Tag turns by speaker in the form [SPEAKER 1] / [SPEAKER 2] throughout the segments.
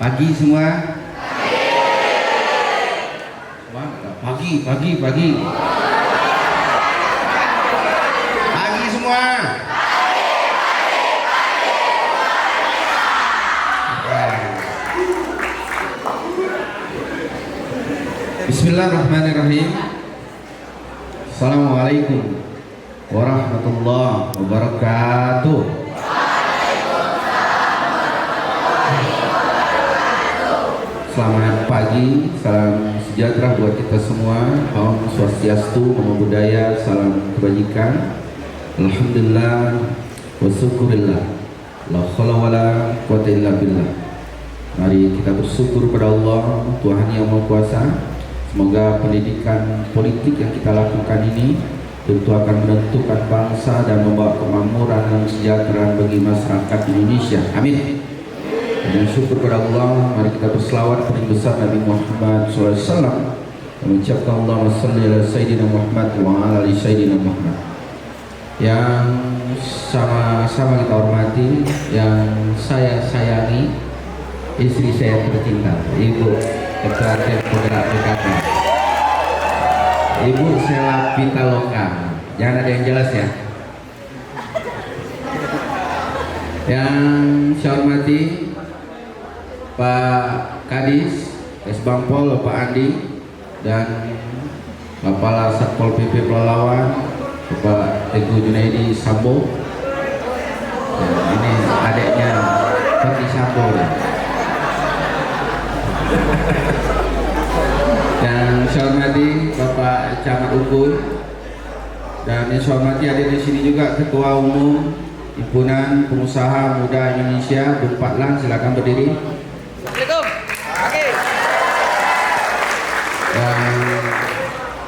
[SPEAKER 1] Pagi semua. Pagi. Pagi semua. Bismillahirrahmanirrahim. Assalamualaikum warahmatullahi wabarakatuh. Selamat pagi, salam sejahtera buat kita semua. Om Swastiastu, Namo Buddhaya, salam kebajikan. Alhamdulillah wa syukurillah. La haula wala quwwata illa billah. Mari kita bersyukur pada Allah, Tuhan yang Maha Kuasa. Semoga pendidikan politik yang kita lakukan ini tentu akan menentukan bangsa dan membawa kemakmuran dan kesejahteraan bagi masyarakat Indonesia. Amin. Dan syukur kepada Allah, mari kita berselawat paling besar Nabi Muhammad SAW, mengucapkan Allahumma shalli ala Sayyidina Muhammad wa ala ali Sayyidina Muhammad. Yang sama-sama kita hormati, yang saya sayangi, istri saya tercinta, Ibu Ketua Penggerak PKK, Ibu Sela Pitaloka. Jangan ada yang jelas ya. Yang saya hormati Pak Kadis, Esbangpol, Bapak Andi, dan Bapak Satpol PP Pelalawan, Bapak Teguh Junaidi Sambo. Ini adiknya Ferdi Sambo. Dan saya hormati Bapak Camat Ukul, dan yang saya hormati ada di sini juga Ketua Umum Himpunan Pengusaha Muda Indonesia, Bung Patlan, silakan berdiri. Dan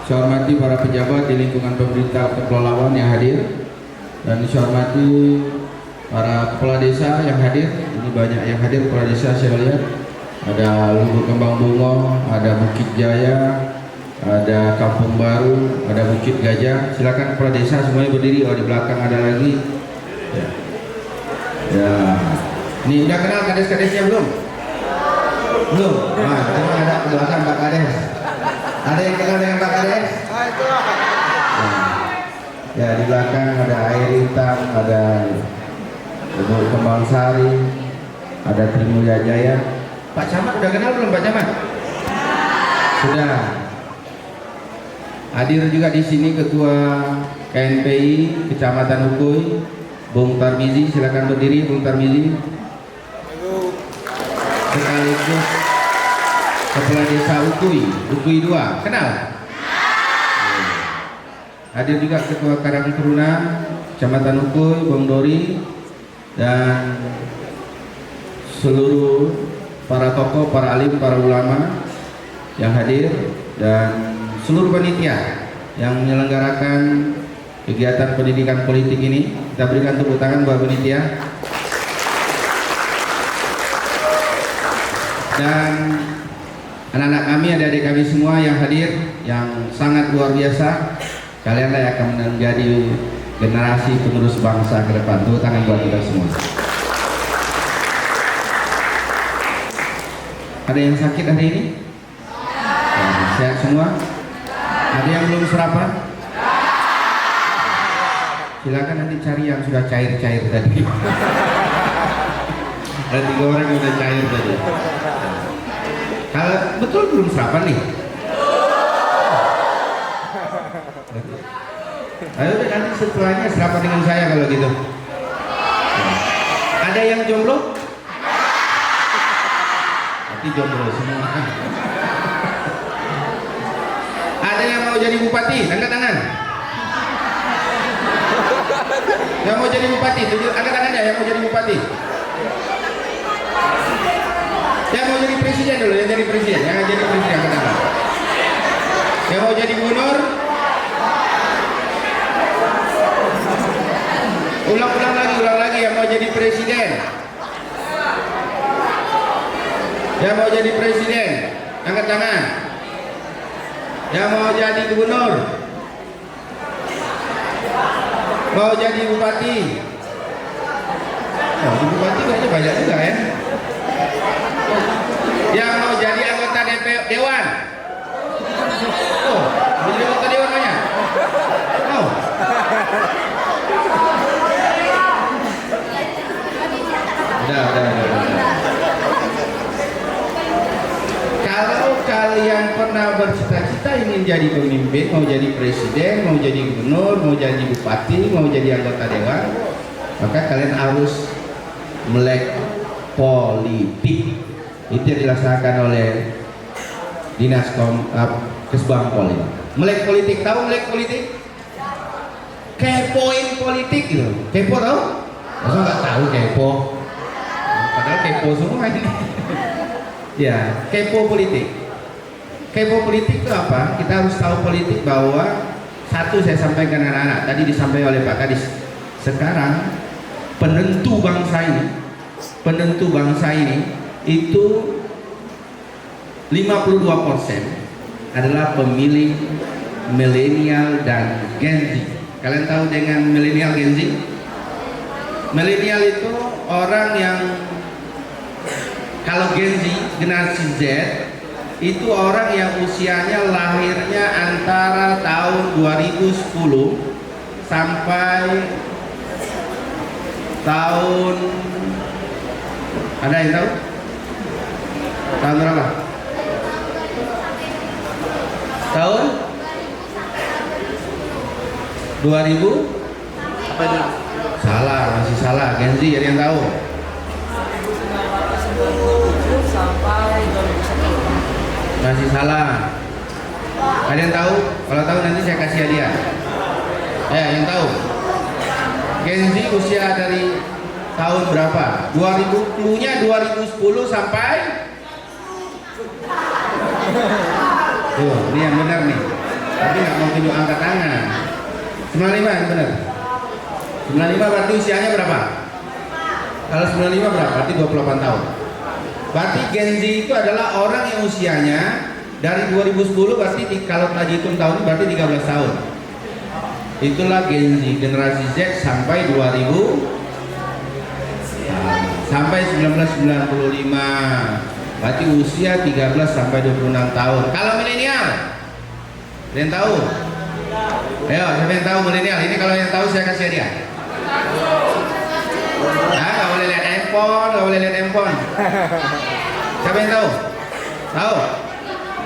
[SPEAKER 1] saya hormati para pejabat di lingkungan pemerintah kepulauan yang hadir, dan saya hormati para kepala desa yang hadir. Ini banyak yang hadir kepala desa, saya lihat ada Lubuk Kembang Bungo, ada Bukit Jaya, ada Kampung Baru, ada Bukit Gajah. Silakan kepala desa semuanya berdiri. Oh, di belakang ada lagi. Ya. Ini udah kenal kades-kadesnya belum? Belum. Nah, cuma ada di belakang Pak Kades. Ada yang kenal dengan Pak Kades? Ya, di belakang ada Air Hitam, ada Lubuk Kembang Sari, ada Trimulya Jaya. Pak Camat udah kenal belum Pak Camat? Sudah. Hadir juga di sini Ketua KNPI Kecamatan Ukui, Bung Tarmizi, silakan berdiri Bung Tarmizi. Sekaligus Kepala Desa Ukui 2, kenal? Hadir juga Ketua Karang Taruna Kecamatan Ukui, Bung Dori, dan seluruh para tokoh, para alim, para ulama yang hadir, dan seluruh panitia yang menyelenggarakan kegiatan pendidikan politik ini. Kita berikan tepuk tangan buat panitia. Dan anak-anak kami, adik-adik kami semua yang hadir, yang sangat luar biasa. Kalianlah yang akan menjadi generasi penerus bangsa ke depan. Tepuk tangan buat kita semua. Ada yang sakit hari ini? Ya, sehat semua? Ada yang belum sarapan? Silakan nanti cari yang sudah cair-cair tadi. Ada 3 orang yang sudah cair tadi. Kalau betul belum sarapan nih? Ayo nanti setelahnya sarapan dengan saya kalau gitu. Ada yang jomblo? Nanti jomblo semua. Ada yang mau jadi bupati? Angkat tangan. Yang mau jadi bupati, angkat tangannya yang mau jadi bupati. Yang mau jadi presiden dulu, yang jadi presiden, angkat tangan. Yang mau jadi gubernur? Ulang lagi yang mau jadi presiden. Yang mau jadi presiden, angkat tangan. Yang mau jadi gubernur, mau jadi bupati. Oh, bupati kayaknya banyak juga ya. Oh, jadi anggota dewan banyak. Oh. Udah. Kalau kalian pernah bercita-cita ingin jadi pemimpin, mau jadi presiden, mau jadi gubernur, mau jadi bupati, mau jadi anggota dewan, maka kalian harus melek politik. Itu yang dilaksanakan oleh Dinas Kesbang Poli. Melek politik, tahu melek politik? Kepoin politik gitu. Kepo tahu? Masa nggak tahu kepo? Padahal kepo semua ini. Ya, kepo politik. Kepo politik itu apa? Kita harus tahu politik bahwa satu saya sampaikan anak-anak, tadi disampaikan oleh Pak Kadis. Sekarang penentu bangsa ini itu 52% adalah pemilih milenial dan Gen Z. Kalian tahu dengan milenial Gen Z? Milenial itu orang yang, kalau Gen Z, generasi Z, itu orang yang usianya lahirnya antara tahun 2010 sampai tahun, ada yang tahu? Tahun berapa? Tahun 2000?
[SPEAKER 2] Apa itu?
[SPEAKER 1] Salah, masih salah. Gen Z, ada yang tahu?
[SPEAKER 2] Sampai 2010.
[SPEAKER 1] Masih salah. Ada yang tahu? Kalau tahu nanti saya kasih hadiah. Ya, yang tahu? Gen Z usia dari tahun berapa? 2010-nya 2010 sampai? Tuh, ini yang benar nih. Tapi nggak mau tunjuk angkat tangan. 95 yang benar. 95 berarti usianya berapa? Kalau 95 berapa? Berarti 28 tahun. Berarti Gen Z itu adalah orang yang usianya dari 2010, berarti kalau tadi hitung tahun berarti 13 tahun. Itulah Gen Z, generasi Z sampai 2000 sampai 1995. Berarti usia 13 sampai 26 tahun. Kalau milenial, ada yang tahu? Ayo, siapa yang tahu milenial? Ini kalau yang tahu saya kasih hadiah. Nah, nggak boleh lihat handphone, Siapa yang tahu? Tahu?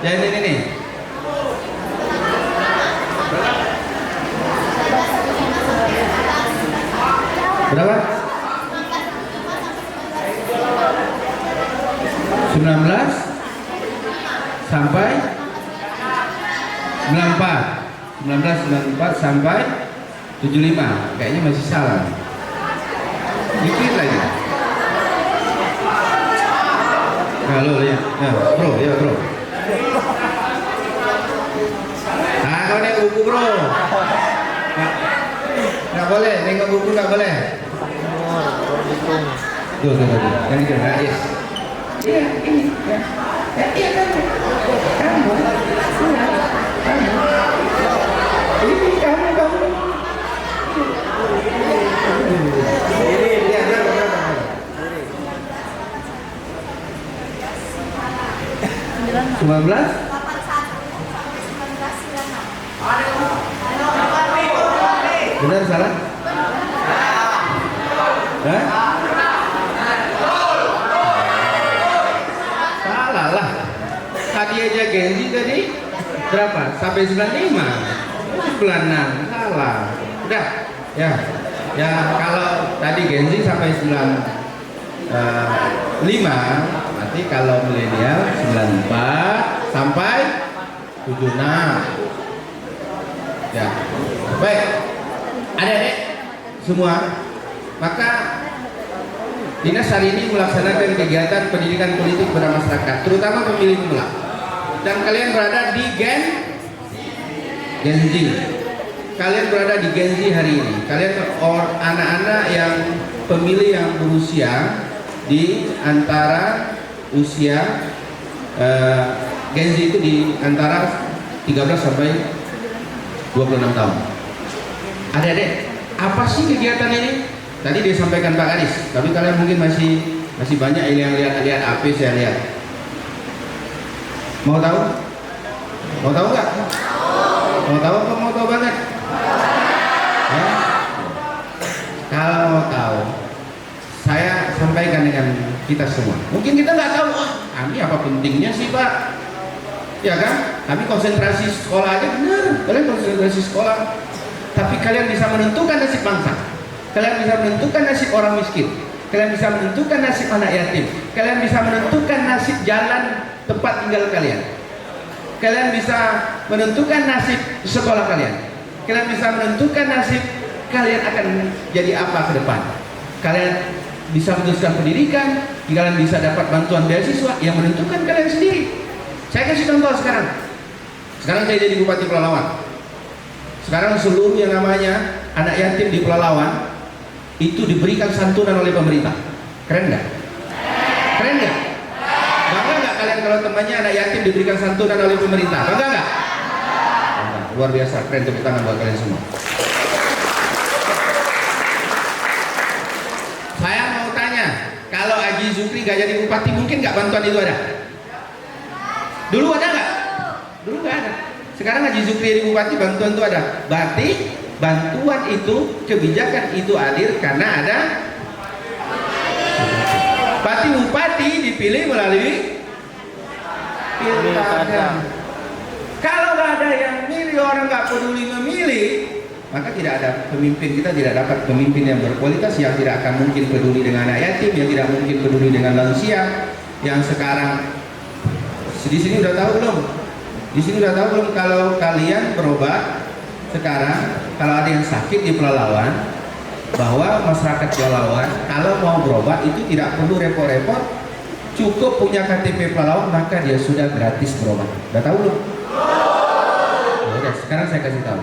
[SPEAKER 1] Jadi ini nih. Berapa? 19 sampai 1994 sampai 75. Kayaknya masih salah. Dikit lagi. Halo ya. Nah, bro. Nah, kau nengok buku bro. Nggak boleh, nengok buku nggak boleh. Tuh. Yang itu, yes. Iya, ini. Ya. Iya kan. Kamu. Ini kamu. Ini dia berapa? 19? Benar salah? Hah? Salah lah. Tadi aja Gen Z tadi berapa? Sampai 95. 96. Salah. Udah. Ya. Ya kalau tadi Gen Z sampai 95, berarti kalau milenial 94 sampai 76. Ya. Baik. Adik-adik semua, maka Dinas hari ini melaksanakan kegiatan pendidikan politik pada masyarakat, terutama pemilih pemula. Dan kalian berada di Gen Z. Kalian berada di Gen Z hari ini. Kalian anak-anak yang pemilih yang berusia di antara usia Gen Z itu di antara 13 sampai 26 tahun. Adik-adik, apa sih kegiatan ini? Tadi disampaikan Pak Kadis, tapi kalian mungkin masih banyak yang lihat HP saya lihat. Mau tahu? Mau tahu nggak? Mau tahu apa mau tahu banget? Ya? Kalau mau tahu, saya sampaikan dengan kita semua. Mungkin kita nggak tahu, ini apa pentingnya sih Pak? Ya kan? Kami konsentrasi sekolah aja, benar. Kalian konsentrasi sekolah, tapi kalian bisa menentukan nasib bangsa. Kalian bisa menentukan nasib orang miskin. Kalian bisa menentukan nasib anak yatim. Kalian bisa menentukan nasib jalan tempat tinggal kalian. Kalian bisa menentukan nasib sekolah kalian. Kalian bisa menentukan nasib kalian akan jadi apa ke depan. Kalian bisa meneruskan pendidikan, kalian bisa dapat bantuan beasiswa, yang menentukan kalian sendiri. Saya kasih contoh sekarang. Sekarang saya jadi Bupati Pelalawan. Sekarang seluruh yang namanya anak yatim di Pelalawan itu diberikan santunan oleh pemerintah. Keren nggak? Keren nggak? Bangga nggak kalian kalau temannya anak yatim diberikan santunan oleh pemerintah? Bangga nggak? Luar biasa, keren, tepuk tangan buat kalian semua. Saya mau tanya, kalau Haji Zukri gak jadi bupati, mungkin nggak bantuan itu ada? Dulu ada nggak? Dulu nggak ada. Sekarang Haji Zukri jadi bupati, bantuan itu ada. Berarti bantuan itu, kebijakan itu hadir karena ada. Berarti bupati dipilih melalui pilkada. Kalau nggak ada yang milih, orang nggak peduli memilih, maka tidak ada pemimpin. Kita tidak dapat pemimpin yang berkualitas, yang tidak akan mungkin peduli dengan anak yatim, yang tidak mungkin peduli dengan lansia. Yang sekarang di sini udah tahu belum? Di sini udah tahu belum kalau kalian berobat sekarang, kalau ada yang sakit di Pelalawan, bahwa masyarakat Pelalawan kalau mau berobat itu tidak perlu repot-repot, cukup punya KTP Pelalawan maka dia sudah gratis berobat. Udah tahu belum? Udah, sekarang saya kasih tahu.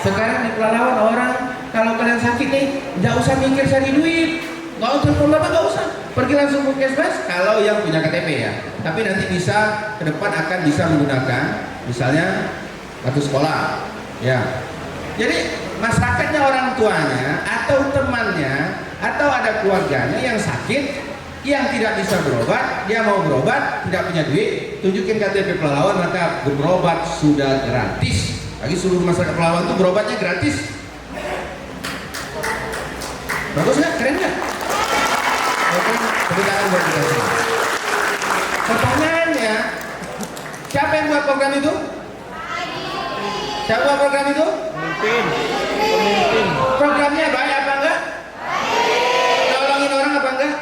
[SPEAKER 1] Sekarang di Pelalawan orang kalau kalian sakit nih, nggak usah mikir cari duit, nggak usah telepon bapak, nggak usah, pergi langsung ke puskesmas kalau yang punya KTP ya. Tapi nanti bisa ke depan akan bisa menggunakan misalnya kartu sekolah, ya. Jadi masyarakatnya, orang tuanya atau temannya atau ada keluarganya yang sakit, yang tidak bisa berobat, dia mau berobat tidak punya duit, tunjukin KTP Pelalawan maka berobat sudah gratis. Bagi seluruh masyarakat Pelalawan itu berobatnya gratis. Bagus nggak? Keren nggak? Pertanyaan buat kita semua. Pertanyaannya, siapa yang buat program itu? Siapa buat program itu? Pemimpin. Programnya baik apa enggak? Nolongin orang apa enggak?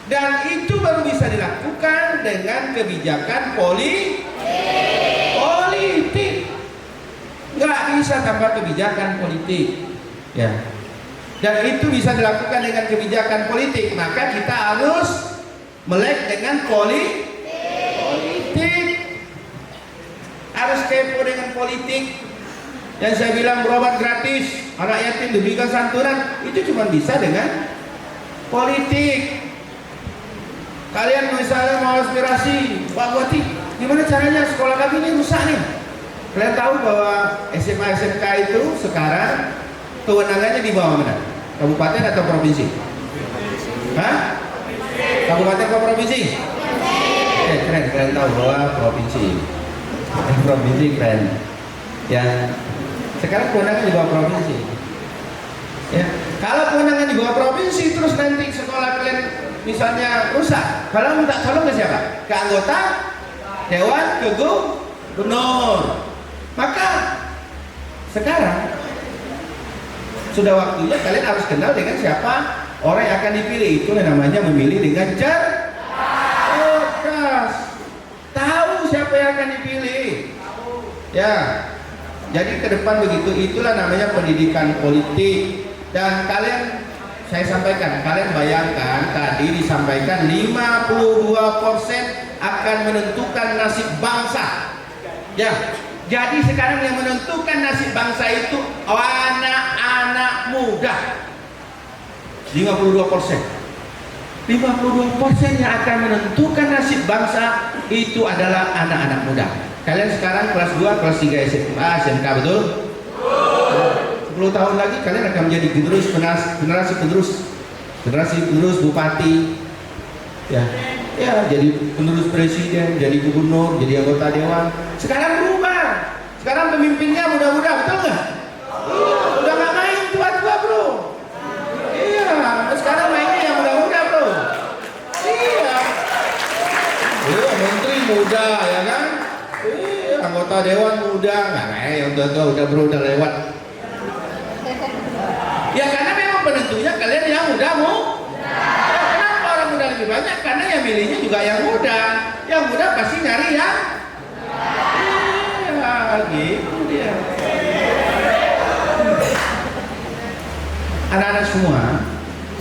[SPEAKER 1] Dan itu baru bisa dilakukan dengan kebijakan politik. Nggak bisa tanpa kebijakan politik, ya. Dan itu bisa dilakukan dengan kebijakan politik. Maka kita harus melek dengan politik. Harus kepo dengan politik. Yang saya bilang berobat gratis, anak yatim diberikan santunan, itu cuma bisa dengan politik. Kalian misalnya mau aspirasi, Pak Bupati, gimana caranya sekolah kami ini rusak nih? Kalian tahu bahwa SMA SMK itu sekarang kewenangannya di bawah mana? Kabupaten atau provinsi? Hah? Kabupaten atau provinsi? Keren, kalian tahu bahwa provinsi. Provinsi keren. Ya, sekarang kewenangan di bawah provinsi. Ya, kalau kewenangan di bawah provinsi terus nanti sekolah kalian misalnya rusak, kalau minta tolong ke siapa? Ke anggota dewan, ke gubernur. Maka sekarang sudah waktunya kalian harus kenal dengan siapa orang yang akan dipilih. Itu yang namanya memilih dengan cerdas. Tahu siapa yang akan dipilih. Ya. Jadi ke depan begitu, itulah namanya pendidikan politik. Dan kalian, saya sampaikan, kalian bayangkan tadi disampaikan 52% akan menentukan nasib bangsa. Ya. Jadi sekarang yang menentukan nasib bangsa itu anak-anak muda. 52%. 52% yang akan menentukan nasib bangsa itu adalah anak-anak muda. Kalian sekarang kelas 2, kelas 3 SMA, SMK, betul? 10 tahun lagi kalian akan menjadi generasi penerus bupati. Ya. Ya, jadi penerus presiden, jadi gubernur, jadi anggota dewan. Sekarang berubah. Sekarang pemimpinnya muda-muda, betul nggak? Udah nggak main tua-tua, bro. Iya, sekarang mainnya yang muda-muda, bro. Iya. Menteri muda, ya kan? Iya, anggota dewan muda, nggak kayak yang udah bro, udah lewat. Ya karena memang penentunya kalian yang muda, mu. Kenapa orang muda lebih banyak? Karena yang milihnya juga yang muda. Yang muda pasti nyari yang. Iya, gitu dia. Anak-anak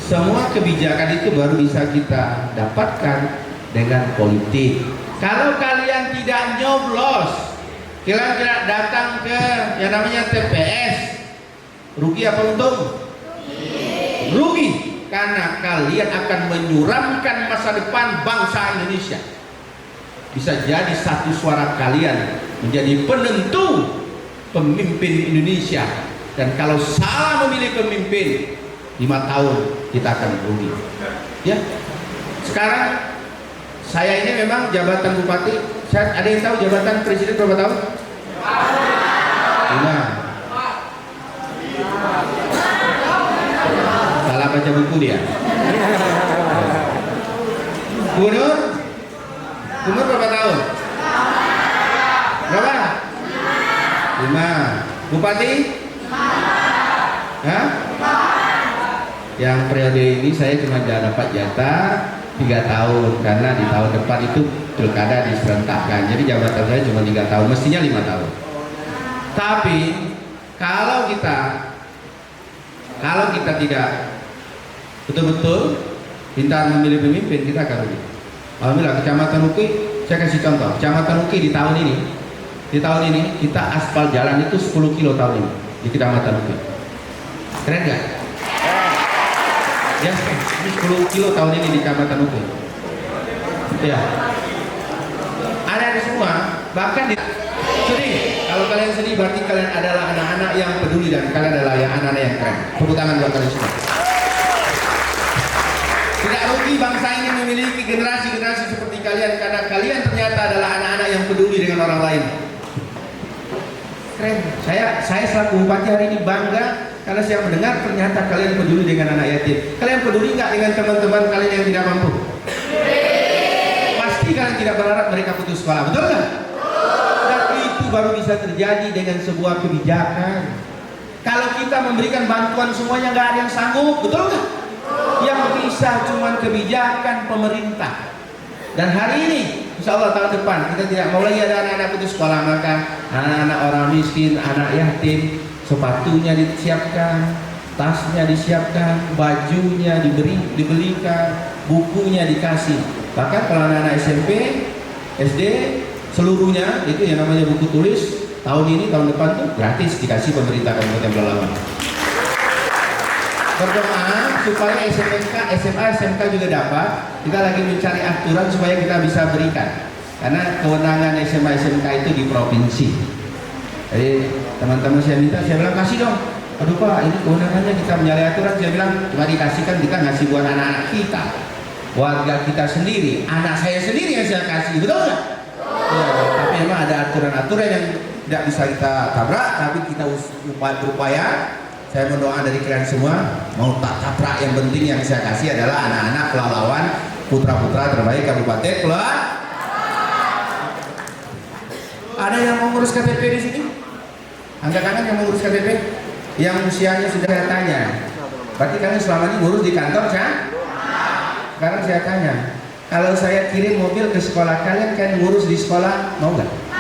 [SPEAKER 1] semua kebijakan itu baru bisa kita dapatkan dengan politik. Kalau kalian tidak nyoblos, kalian tidak datang ke yang namanya TPS, rugi apa untung? Rugi, karena kalian akan menyuramkan masa depan bangsa Indonesia. Bisa jadi satu suara kalian menjadi penentu pemimpin Indonesia. Dan kalau salah memilih pemimpin, 5 tahun kita akan rugi. Ya, sekarang saya ini memang jabatan bupati. Ada yang tahu jabatan presiden berapa tahun? 5. Salah baca buku dia. Gubernur berapa tahun? Berapa? 5. Bupati? Hah? Yang periode ini saya cuma dapat jatah 3 tahun karena di tahun depan itu pilkada diserentakkan. Jadi jabatan saya cuma 3 tahun, mestinya 5 tahun. Tapi kalau kita tidak betul-betul pintar memilih pemimpin, kita akan rugi. Alhamdulillah Kecamatan Uki, saya kasih contoh. Kecamatan Uki di tahun ini kita aspal jalan itu 10 kilo tahun ini di Kecamatan Uki. Keren gak? Ya, 10 kilo tahun ini di Kecamatan Uki. Ya. Ada semua, bahkan di sedih. Kalau kalian sedih berarti kalian adalah anak-anak yang peduli dan kalian adalah yang anak-anak yang keren. Tepuk tangan buat kalian semua. Tidak rugi bangsa ini memiliki generasi-generasi seperti kalian karena kalian ternyata adalah anak-anak yang peduli dengan orang lain. Keren. Saya selaku bupati hari ini bangga karena saya mendengar ternyata kalian peduli dengan anak yatim. Kalian peduli nggak dengan teman-teman kalian yang tidak mampu? Pasti kalian tidak berharap mereka putus sekolah, betul nggak? Dan itu baru bisa terjadi dengan sebuah kebijakan. Kalau kita memberikan bantuan semuanya nggak ada yang sanggup, betul nggak? Yang bisa cuma kebijakan pemerintah. Dan hari ini, insya Allah tahun depan kita tidak mau lagi ada anak-anak putus sekolah, maka anak-anak orang miskin, anak yatim, sepatunya disiapkan, tasnya disiapkan, bajunya dibelikan, bukunya dikasih. Bahkan kalau anak-anak SMP, SD, seluruhnya itu yang namanya buku tulis tahun ini, tahun depan tuh gratis dikasih pemerintah Kabupaten Pelalawan. Berdoa supaya SMA, SMK juga dapat. Kita lagi mencari aturan supaya kita bisa berikan. Karena kewenangan SMA, SMK itu di provinsi. Jadi teman-teman saya minta, saya bilang kasih dong. Aduh Pak, ini kewenangannya kita mencari aturan. Saya bilang cuma dikasihkan, kita ngasih buat anak-anak kita, warga kita sendiri, anak saya sendiri yang saya kasih, betul nggak? Ya, tapi memang ada aturan-aturan yang tidak bisa kita tabrak, tapi kita berupaya. Saya berdoa dari kalian semua, mau tak tabrak, yang penting yang saya kasih adalah anak-anak Pelalawan, putra-putra terbaik Kabupaten Pelalawan. Ada yang mau ngurus KTP di sini? Angkat tangan yang mau ngurus KTP? Yang usianya sudah saya tanya. Berarti kalian selama ini ngurus di kantor, kan? Sekarang saya tanya, kalau saya kirim mobil ke sekolah kalian, kan ngurus di sekolah, mau nggak?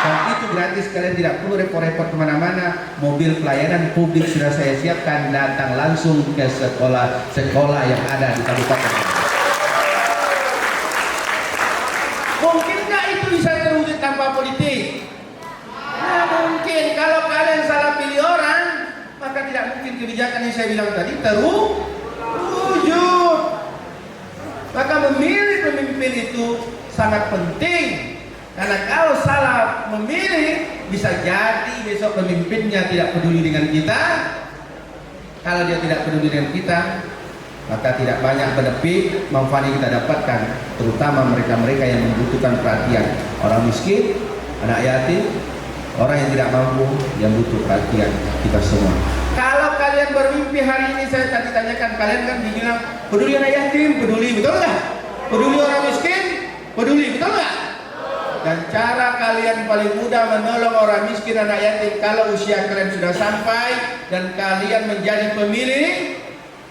[SPEAKER 1] Dan itu gratis, kalian tidak perlu repot-repot kemana-mana. Mobil pelayanan publik sudah saya siapkan, datang langsung ke sekolah yang ada di kabupaten. Mungkin nggak itu bisa terwujud tanpa politik? Nah, mungkin. Kalau kalian salah pilih orang, maka tidak mungkin kebijakan yang saya bilang tadi terwujud. Maka memilih pemimpin itu sangat penting. Karena kalau salah memilih, bisa jadi besok pemimpinnya tidak peduli dengan kita. Kalau dia tidak peduli dengan kita, maka tidak banyak benefit manfaat yang kita dapatkan, terutama mereka-mereka yang membutuhkan perhatian, orang miskin, anak yatim, orang yang tidak mampu, yang butuh perhatian kita semua. Kalau kalian bermimpi hari ini, saya tadi tanyakan, kalian kan dibilang peduli anak yatim, peduli, betul nggak? Peduli orang miskin, peduli, betul nggak? Dan cara kalian paling mudah menolong orang miskin, anak yatim, kalau usia kalian sudah sampai dan kalian menjadi pemilih,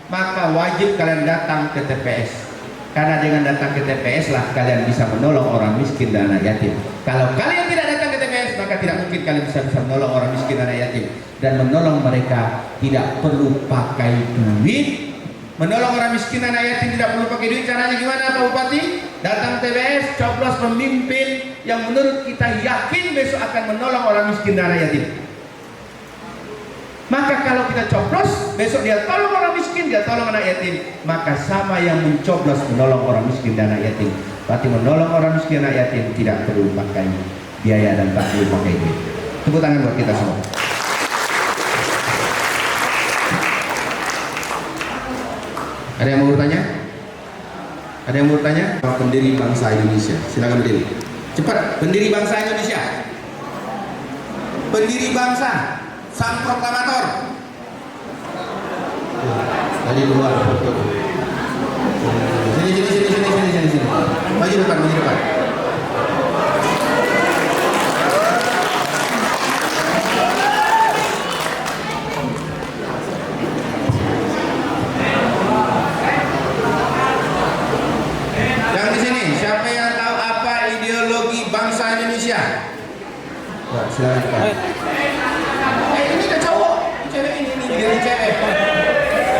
[SPEAKER 1] maka wajib kalian datang ke TPS. Karena dengan datang ke TPS lah kalian bisa menolong orang miskin dan anak yatim. Kalau kalian tidak datang ke TPS, maka tidak mungkin kalian bisa menolong orang miskin dan anak yatim. Dan menolong mereka tidak perlu pakai duit. Menolong orang miskin dan anak yatim tidak perlu pakai duit. Caranya gimana, Pak Bupati? Datang TPS, coblos pemimpin yang menurut kita yakin besok akan menolong orang miskin dan anak yatim. Maka kalau kita coblos, besok dia tolong orang miskin, dia tolong anak yatim, maka sama yang mencoblos menolong orang miskin dan anak yatim. Berarti menolong orang miskin dan anak yatim tidak perlu pakai biaya dan tak perlu pakai duit. Tepuk tangan buat kita semua. Ada yang mau bertanya? Ada yang mau bertanya? Pendiri bangsa Indonesia, silakan berdiri. Cepat, pendiri bangsa Indonesia. Pendiri bangsa, sang proklamator. Tadi keluar. Sini. Maju depan. Yang di sini, siapa yang tahu apa ideologi bangsa Indonesia? Wah, silakan. Ini ada cowok, cewek ini jadi cewek.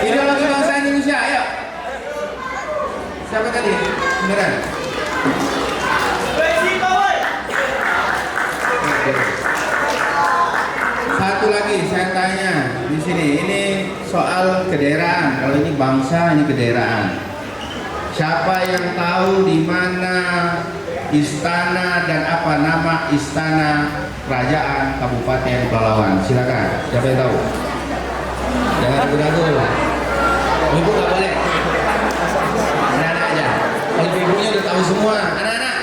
[SPEAKER 1] Ideologi bangsa Indonesia, ayo. Siapa tadi? Beneran? Satu lagi saya tanya di sini, ini soal kedaerahan. Kalau ini bangsa, ini kedaerahan. Siapa yang tahu di mana istana dan apa nama istana kerajaan Kabupaten Pelalawan? Silakan. Siapa yang tahu? Jangan ragu-ragu. Ibu nggak boleh. Anak-anak aja. Kalau ibunya udah tahu semua. Anak-anak.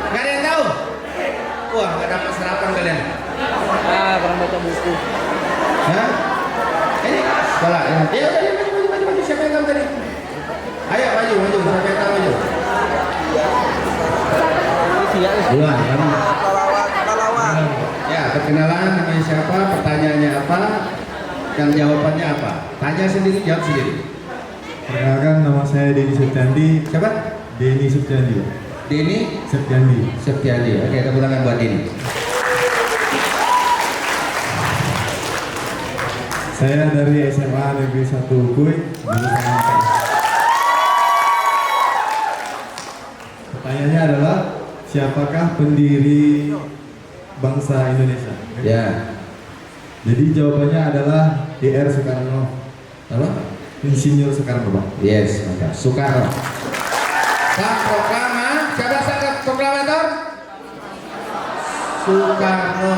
[SPEAKER 1] Nggak ada yang tahu? Wah, nggak dapat sarapan kalian.
[SPEAKER 2] Pernah baca buku.
[SPEAKER 1] Hah? Ini sekolah. Ya udah, maju. Siapa yang tahu tadi? Ayo maju. Siapa yang tahu maju? Duluan, kamu. Ya, perkenalan, namanya siapa, pertanyaannya apa, dan jawabannya apa. Tanya sendiri, jawab sendiri.
[SPEAKER 3] Perkenalkan, nama saya Denny Septiandi.
[SPEAKER 1] Siapa?
[SPEAKER 3] Denny Septiandi.
[SPEAKER 1] Denny Septiandi. Oke, tepuk tangan buat Denny.
[SPEAKER 3] Saya dari SMA Negeri 1 Ukui. Pertanyaannya adalah, siapakah pendiri bangsa Indonesia?
[SPEAKER 1] Ya.
[SPEAKER 3] Jadi jawabannya adalah DR Soekarno.
[SPEAKER 1] Apa?
[SPEAKER 3] Insinyur Soekarno, Pak.
[SPEAKER 1] Yes, maka Soekarno. Sang proklamator Soekarno,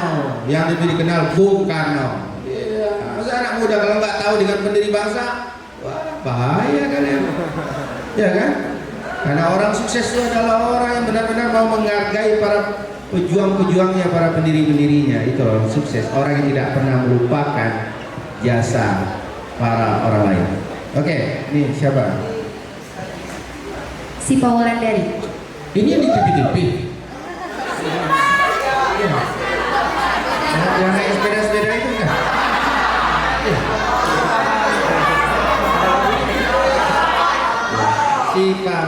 [SPEAKER 1] yang lebih dikenal Bung Karno. Iya, masa anak muda kalau nggak tahu dengan pendiri bangsa, wah bahaya kalian. Ya kan? Karena orang sukses itu adalah orang yang benar-benar mau menghargai para pejuang-pejuangnya, para pendiri-pendirinya. Itu orang sukses, orang yang tidak pernah melupakan jasa para orang lain. Oke, ini siapa?
[SPEAKER 4] Si Pak Wulandari.
[SPEAKER 1] Ini yang di TV-TV. Yang naik sepeda-sepeda itu kan? Sipa.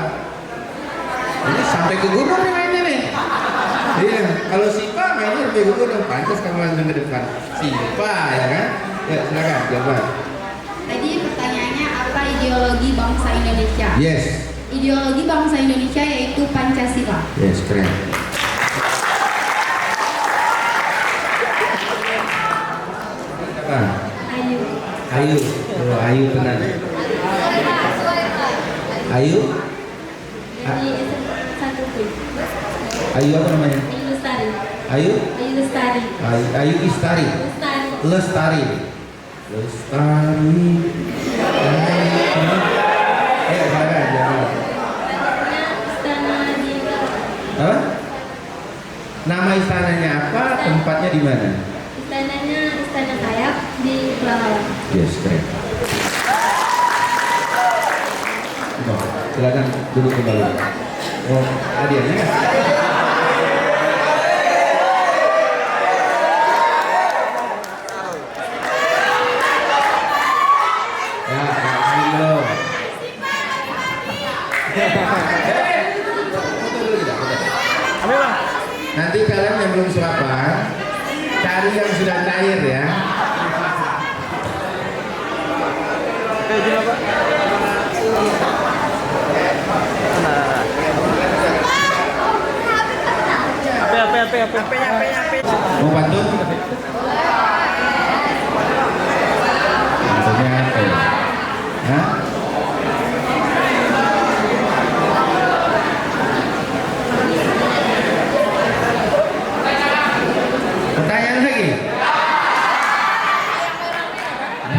[SPEAKER 1] Ini sampai ke gunung nih mainnya nih. Iya, kalau Sipa mainnya sampai ke gunung, pantas kamu langsung ke depan. Sipa ya kan? Ya silakan jawab.
[SPEAKER 4] Tadi pertanyaannya apa ideologi bangsa Indonesia?
[SPEAKER 1] Yes.
[SPEAKER 4] Ideologi bangsa Indonesia yaitu Pancasila.
[SPEAKER 1] Yes, keren. Apa?
[SPEAKER 4] Ayu.
[SPEAKER 1] Ayu tenang. Ayu?
[SPEAKER 4] Dari satu pun.
[SPEAKER 1] Ayu apa namanya?
[SPEAKER 4] Ayu Lestari.
[SPEAKER 1] Ayu?
[SPEAKER 4] Ayu Lestari.
[SPEAKER 1] Ayu Istari.
[SPEAKER 4] Lestari.
[SPEAKER 1] Lestari. istananya di mana?
[SPEAKER 4] Istananya Istana Sayap di Pulau.
[SPEAKER 1] Yes, keren. Oh, silakan duduk kembali. Oh, hadiahnya kan? Ya, main dulu.
[SPEAKER 2] Ambil bang.
[SPEAKER 1] Nanti kalian yang belum sarapan, cari yang sudah cair ya.
[SPEAKER 2] Oke, gimana pak? Apa?
[SPEAKER 1] Mau pantun? Pantunnya apa ya? Hah? Pertanyaan lagi?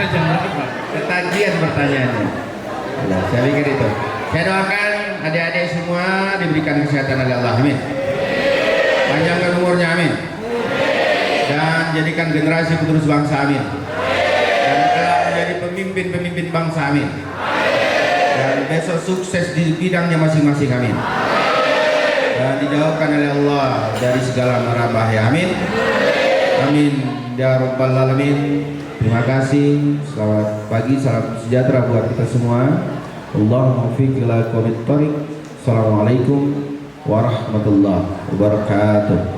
[SPEAKER 1] Jam berapa? Ketagihan pertanyaannya. Nah, saya pikir itu. Saya doakan adik-adik semua diberikan kesehatan oleh Allah. Amin. Panjangkan umurnya, amin. Dan jadikan generasi penerus bangsa, amin. Dan kelak menjadi pemimpin bangsa, amin. Dan besok sukses di bidangnya masing-masing, amin. Dan dijauhkan oleh Allah dari segala mara bahaya, amin. Amin ya rabbal alamin. Terima kasih. Selamat pagi, salam sejahtera buat kita semua. Allahumma fiq ila qawmit thariq. Assalamualaikum warahmatullahi wabarakatuh.